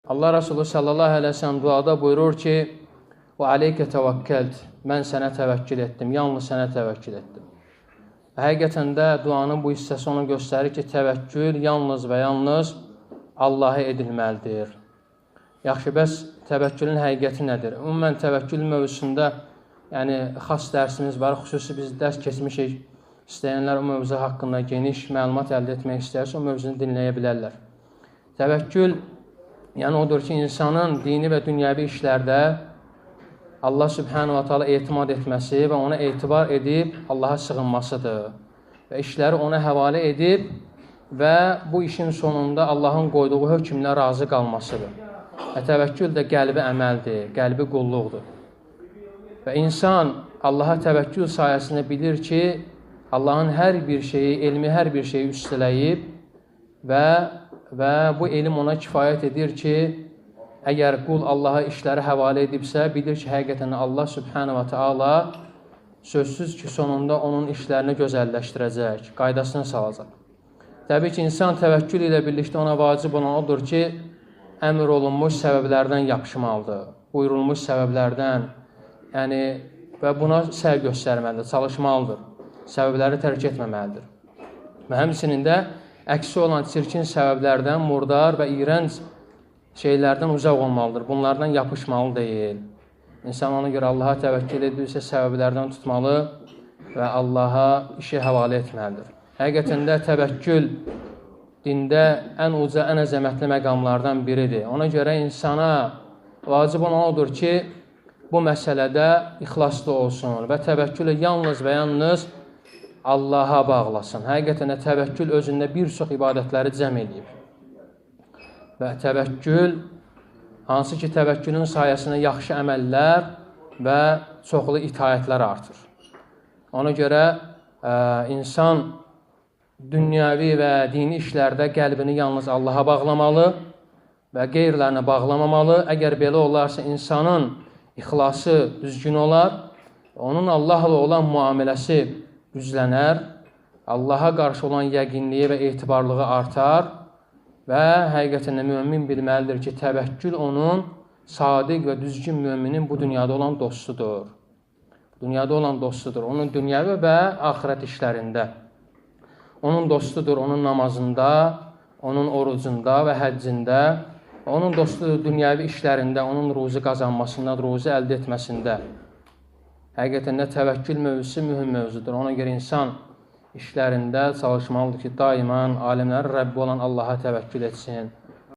Allah Resulü sallallahu aleyhi ve sellem duada buyurur ki, "Və aleykə təvəkkəlt." Mən sənə təvəkkül etdim, yalnız sənə təvəkkül etdim. Həqiqətən də duanın bu hissəsi onu göstərir ki, təvəkkül yalnız və yalnız Allaha edilməlidir. Yaxşı, bəs təvəkkülün həqiqəti nədir? Ümumən, təvəkkül mövzusunda xas dərsimiz var, xüsusi biz dərs keçmişik. İstəyənlər o mövzu haqqında geniş məlumat əldə etmək istəyərsə, o mövzunu dinləyə bilərlər. Təvəkkül, odur ki, insanın dini və dünyəvi işlərdə Allah Subhanahu wa ta'ala etimad etməsi və ona etibar edib Allaha sığınmasıdır. Və işləri ona həvalə edib və bu işin sonunda Allahın qoyduğu hökmlə razı qalmasıdır. Və təvəkkül də qəlbi əməldir, qəlbi qulluqdur. Və insan Allaha təvəkkül sayəsində bilir ki, Allahın hər bir şeyi, elmi hər bir şeyi üstələyib və bu elm ona kifayət edir ki, əgər qul Allaha işləri həvalə edibsə, bilir ki, həqiqətən Allah Subhanahu wa ta'ala sözsüz ki, sonunda onun işlərini gözəlləşdirəcək, qaydasını salacaq. Təbii ki, insan təvəkkül ilə birlikdə ona vacib olan odur ki, əmr olunmuş səbəblərdən yapışmalıdır, buyurulmuş səbəblərdən, və buna səy göstərməlidir, çalışmalıdır, səbəbləri tərk etməməlidir. Və həmçinin də əksi olan çirkin səbəblərdən, murdar və iyrənc şeylərdən uzaq olmalıdır, bunlardan yapışmalı deyil. İnsan ona görə Allaha təvəkkül edirsə, səbəblərdən tutmalı və Allaha işi həvalə etməlidir. Həqiqətən də təvəkkül dində ən uca, ən əzəmətli məqamlardan biridir. Ona görə insana vacib olan odur ki, bu məsələdə ixlaslı olsun və təvəkkülü yalnız və yalnız Allaha bağlasın. Həqiqətən də təvəkkül özündə bir çox ibadətləri cəm edib. Və təvəkkül, hansı ki, təvəkkülün sayəsində yaxşı əməllər və çoxlu itaətlər artır. Ona görə insan dünyəvi və dini işlərdə qəlbini yalnız Allaha bağlamalı və qeyrilərinə bağlamamalı. Əgər belə olarsa, insanın ixlası düzgün olar, onun Allahla olan müamiləsi güclənər, Allaha qarşı olan yəqinliyi və etibarlığı artar və həqiqətən də mömin bilməlidir ki, təvəkkül onun sadiq və düzgün müminin bu dünyada olan dostudur. Dünyada olan dostudur, onun dünyəvi və axirət işlərində. Onun dostudur, onun namazında, onun orucunda və həccində, onun dostudur dünyəvi işlərində, onun ruzi qazanmasında, ruzi əldə etməsində. Həqiqətən də təvəkkül mövzusu mühüm mövzudur. Ona görə insan işlərində çalışmalıdır ki, daimən alimlərin Rəbbi olan Allaha təvəkkül etsin.